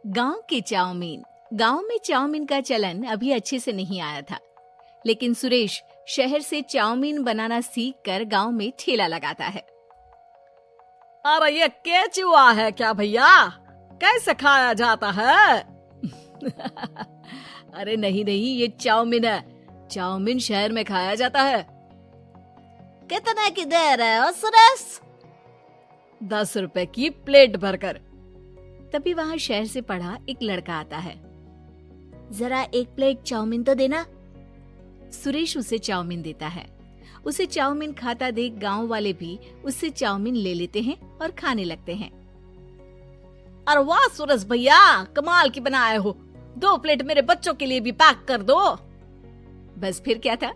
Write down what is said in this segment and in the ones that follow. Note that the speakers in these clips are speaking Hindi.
गांव के चाउमीन। गांव में चाउमीन का चलन अभी अच्छे से नहीं आया था, लेकिन सुरेश शहर से चाउमीन बनाना सीख कर गाँव में ठेला लगाता है। अरे ये केचुआ है क्या भैया? कैसे खाया जाता है? अरे नहीं नहीं, ये चाउमीन है। चाउमीन शहर में खाया जाता है। कितने की दे रहे हो सुरेश? 10 रुपए की प्लेट भरकर। तभी वहां शहर से पढ़ा एक लड़का आता है। जरा एक प्लेट चाउमीन तो देना। सुरेश उसे चाउमीन देता है। उसे चाउमीन खाता देख गांव वाले भी उससे चाउमीन ले लेते हैं और खाने लगते हैं। अरे वाह सुरेश भैया, कमाल की बनाए हो। 2 प्लेट मेरे बच्चों के लिए भी पैक कर दो। बस फिर क्या था,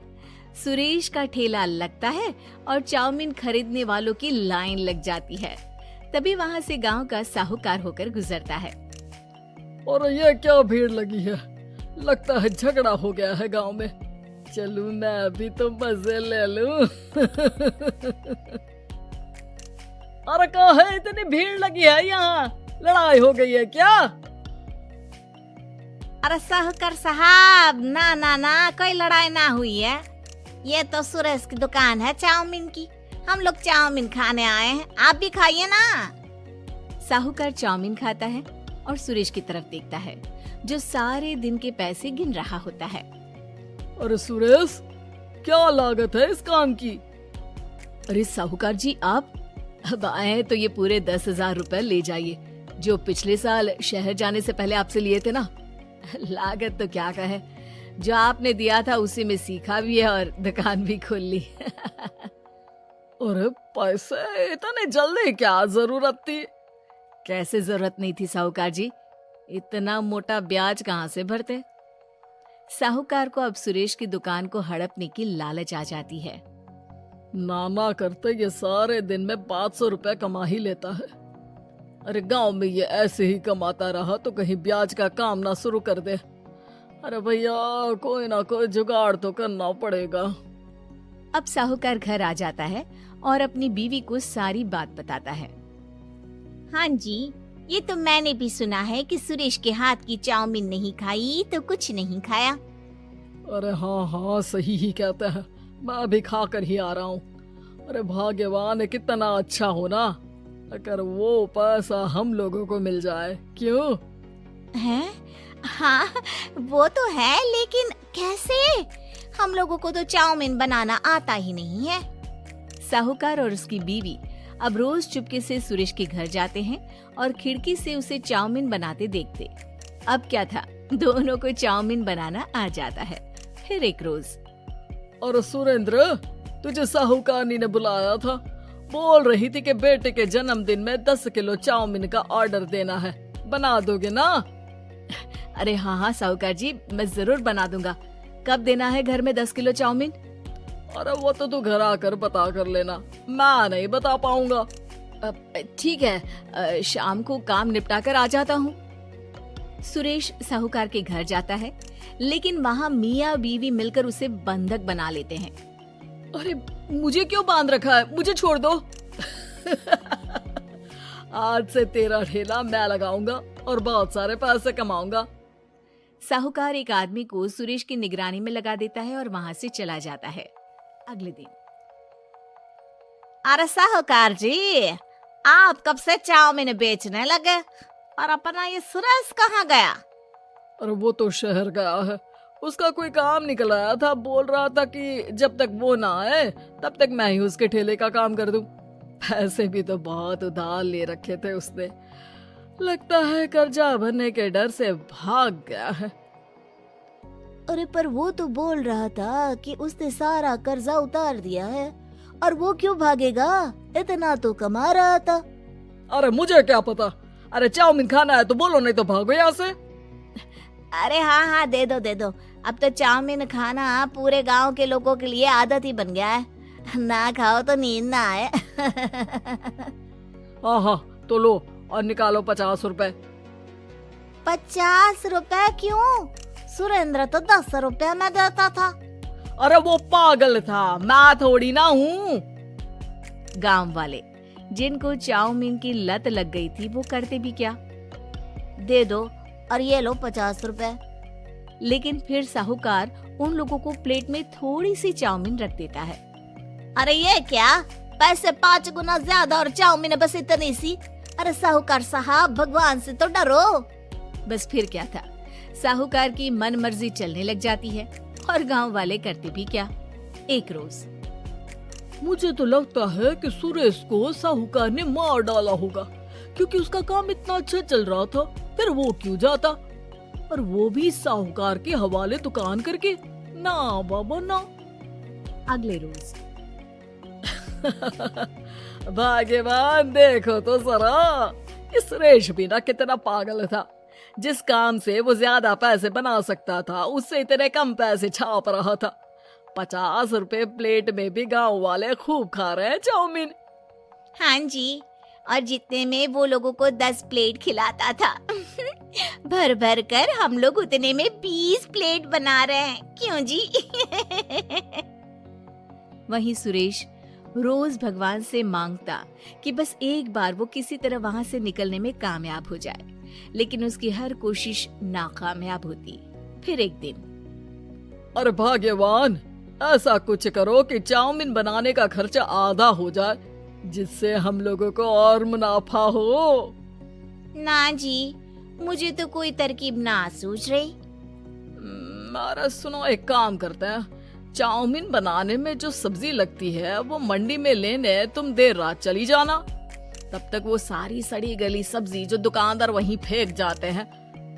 सुरेश का ठेला लगता है और चाउमीन खरीदने वालों की लाइन लग जाती है। तभी वहां से गांव का साहूकार होकर गुजरता है। और ये क्या भीड़ लगी है? लगता है झगड़ा हो गया है गांव में। चलूं मैं अभी तो मजे ले लूं। अरे कहाँ है, इतनी भीड़ लगी है यहाँ? लड़ाई हो गई है क्या? अरे साहूकार साहब, ना ना ना, कोई लड़ाई ना हुई है। ये तो सुरेश की दुकान है चाउमीन की। हम लोग चाउमीन खाने आए हैं, आप भी खाइए ना। साहूकार चाउमीन खाता है और सुरेश की तरफ देखता है, जो सारे दिन के पैसे गिन रहा होता है। अरे सुरेश, क्या लागत है इस काम की? अरे साहूकार जी, आप अब आए तो ये पूरे 10,000 रुपए ले जाइए, जो पिछले साल शहर जाने से पहले आपसे लिए थे ना। लागत तो क्या कहे, जो आपने दिया था उसी में सीखा भी है और दुकान भी खोल ली। अरे पैसे इतने जल्दी क्या जरूरत थी? कैसे जरूरत नहीं थी साहूकार जी, इतना मोटा ब्याज कहाँ से भरते। साहूकार को अब सुरेश की दुकान को हड़पने की लालच आ जाती है। नाना करते ये सारे दिन में 500 रुपए कमा ही लेता है। अरे गांव में ये ऐसे ही कमाता रहा तो कहीं ब्याज का काम ना शुरू कर दे। अरे भैया, कोई ना कोई जुगाड़ तो करना पड़ेगा। अब साहूकार घर आ जाता है और अपनी बीवी को सारी बात बताता है। हाँ जी, ये तो मैंने भी सुना है कि सुरेश के हाथ की चाउमीन नहीं खाई तो कुछ नहीं खाया। अरे हाँ हाँ, सही ही कहते हैं। मैं भी खा कर ही आ रहा हूँ। अरे भाग्यवान है, कितना अच्छा हो ना अगर वो पैसा हम लोगों को मिल जाए। क्यों हैं? हाँ वो तो है, लेकिन कैसे? हम लोगों को तो चाउमीन बनाना आता ही नहीं है। साहूकार और उसकी बीवी अब रोज चुपके से सुरेश के घर जाते हैं और खिड़की से उसे चाउमीन बनाते देखते। अब क्या था, दोनों को चाउमीन बनाना आ जाता है। फिर एक रोज, और सुरेंद्र, तुझे साहूकारनी ने बुलाया था। बोल रही थी कि बेटे के जन्मदिन में 10 किलो चाउमीन का ऑर्डर देना है। बना दोगे ना? अरे हाँ हाँ साहूकार जी, मैं जरूर बना दूंगा। कब देना है घर में 10 किलो चाउमीन? अरे वो तो तू घर आकर बता कर लेना, मैं नहीं बता पाऊंगा। ठीक है, शाम को काम निपटा कर आ जाता हूँ। सुरेश साहूकार के घर जाता है, लेकिन वहाँ मियाँ बीवी मिलकर उसे बंधक बना लेते हैं। अरे मुझे क्यों बांध रखा है? मुझे छोड़ दो। आज से तेरा ठेला मैं लगाऊंगा और बहुत सारे पैसे कमाऊंगा। साहूकार एक आदमी को सुरेश की निगरानी में लगा देता है और वहाँ से चला जाता है। अगले दिन, अरे साहूकार जी, आप कब से चाउमीन बेचने लगे? और अपना ये सुरेश कहाँ गया? अरे वो तो शहर गया है, उसका कोई काम निकल आया था। बोल रहा था कि जब तक वो ना आए तब तक मैं ही उसके ठेले का काम कर दूं। पैसे भी तो बहुत उधार ले रखे थे उसने। लगता है कर्जा भरने के डर से भाग गया है। अरे पर वो तो बोल रहा था कि उसने सारा कर्जा उतार दिया है, और वो क्यों भागेगा? इतना तो कमा रहा था। अरे मुझे क्या पता। अरे चाउमीन खाना है तो बोलो, नहीं तो भागो यहाँ से। अरे हाँ हाँ, दे दो दे दो। अब तो चाउमीन खाना पूरे गांव के लोगों के लिए आदत ही बन गया है। ना खाओ तो नींद ना आए। हाँ हाँ, तो लो और निकालो 50 रुपए। 50 रुपए क्यों? सुरेंद्र तो 10 रुपए में देता था। अरे वो पागल था, मैं थोड़ी ना हूँ। गांव वाले, जिनको चाउमीन की लत लग गई थी, वो करते भी क्या, दे दो और ये लो 50 रुपए। लेकिन फिर साहूकार उन लोगों को प्लेट में थोड़ी सी चाउमीन रख देता है। अरे ये क्या, पैसे 5 गुना ज्यादा और चाउमीन बस इतनी सी। अरे साहूकार साहब, भगवान से तो डरो। बस फिर क्या था, साहूकार की मन मर्जी चलने लग जाती है और गांव वाले करते भी क्या। एक रोज मुझे तो लगता है कि सुरेश को साहूकार ने मार डाला होगा, क्योंकि उसका काम इतना अच्छा चल रहा था, फिर वो क्यों जाता, और वो भी साहूकार के हवाले दुकान करके। ना बाबा ना। अगले रोज भाग्यवान, देखो तो जरा, इस सुरेश भी ना कितना पागल था। जिस काम से वो ज्यादा पैसे बना सकता था, उससे इतने कम पैसे छाप रहा था। 50 रुपए प्लेट में भी गांव वाले खूब खा रहे हैं चाउमीन। हाँ जी, और जितने में वो लोगों को 10 प्लेट खिलाता था भर भर कर हम लोग उतने में 20 प्लेट बना रहे हैं। क्यों जी? वहीं सुरेश रोज भगवान से मांगता कि बस एक बार वो किसी तरह वहां से निकलने में कामयाब हो जाए, लेकिन उसकी हर कोशिश नाकामयाब होती। फिर एक दिन, अरे भाग्यवान, ऐसा कुछ करो कि चाउमीन बनाने का खर्चा आधा हो जाए, जिससे हम लोगों को और मुनाफा हो। ना जी, मुझे तो कोई तरकीब ना सूझ रही। अरे सुनो, एक काम करते हैं, चाउमीन बनाने में जो सब्जी लगती है वो मंडी में लेने तुम देर रात चली जाना। तब तक वो सारी सड़ी गली सब्जी जो दुकानदार वहीं फेंक जाते हैं,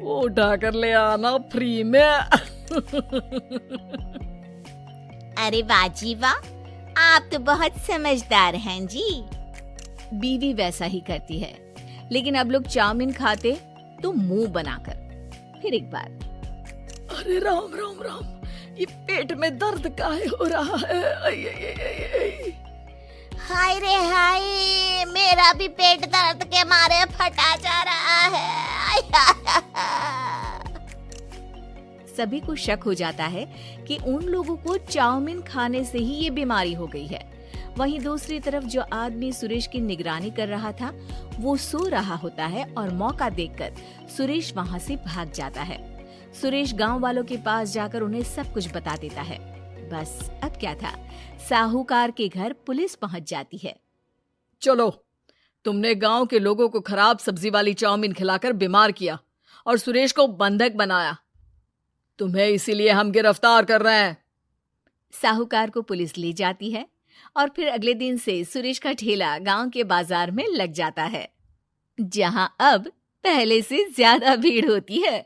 वो उठा कर ले आना फ्री में। अरे वाह जी वाह, आप तो बहुत समझदार हैं जी। बीवी वैसा ही करती है, लेकिन अब लोग चाउमीन खाते तो मुंह बनाकर। फिर एक बार, अरे राम राम राम, ये पेट में दर्द काहे हो रहा है? आई, आई, आई, आई, आई। हाय रे हाय, मेरा भी पेट दर्द के मारे फटा जा रहा है। सभी को शक हो जाता है कि उन लोगों को चाउमीन खाने से ही ये बीमारी हो गई है। वहीं दूसरी तरफ जो आदमी सुरेश की निगरानी कर रहा था, वो सो रहा होता है और मौका देखकर सुरेश वहां से भाग जाता है। सुरेश गांव वालों के पास जाकर उन्हें सब कुछ बता देता है। बस अब क्या था, साहूकार के घर पुलिस पहुंच जाती है। चलो, तुमने गांव के लोगों को खराब सब्जी वाली चाउमीन खिलाकर बीमार किया और सुरेश को बंधक बनाया। तुम्हें इसीलिए हम गिरफ्तार कर रहे हैं। साहूकार को पुलिस ले जाती है और फिर अगले दिन से सुरेश का ठेला गांव के बाजार में लग जाता है, जहां अब पहले से ज्यादा भीड़ होती है।